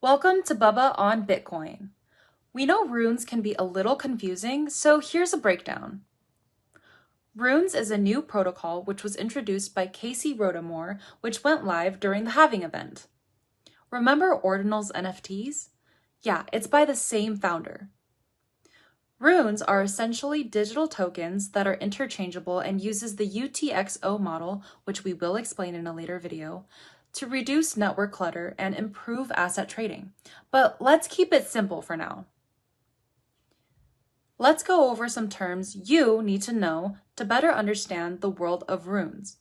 Welcome to Bubba on Bitcoin. We know runes can be a little confusing, so here's a breakdown. Runes is a new protocol which was introduced by Casey Rodamore, which went live during the halving event. Remember Ordinal's NFTs? Yeah, it's by the same founder. Runes are essentially digital tokens that are interchangeable and uses the UTXO model, which we will explain in a later video, to reduce network clutter and improve asset trading. But let's keep it simple for now. Let's go over some terms you need to know to better understand the world of runes.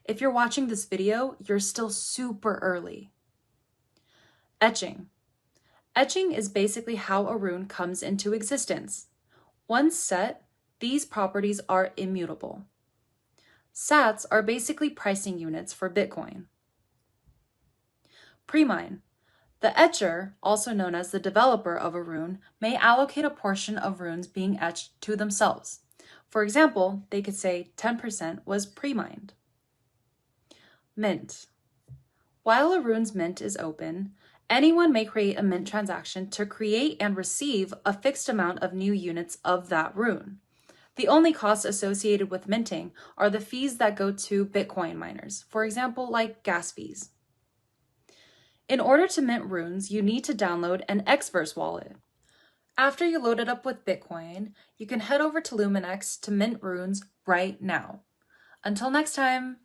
If you're watching this video, you're still super early. Etching. Etching is basically how a rune comes into existence. Once set, these properties are immutable. Sats are basically pricing units for Bitcoin. Premine. The etcher, also known as the developer of a rune, may allocate a portion of runes being etched to themselves. For example, they could say 10% was pre-mined. Mint. While a rune's mint is open, anyone may create a mint transaction to create and receive a fixed amount of new units of that rune. The only costs associated with minting are the fees that go to Bitcoin miners, for example, like gas fees. In order to mint runes, you need to download an Xverse wallet. After you load it up with Bitcoin, you can head over to Luminex to mint runes right now. Until next time!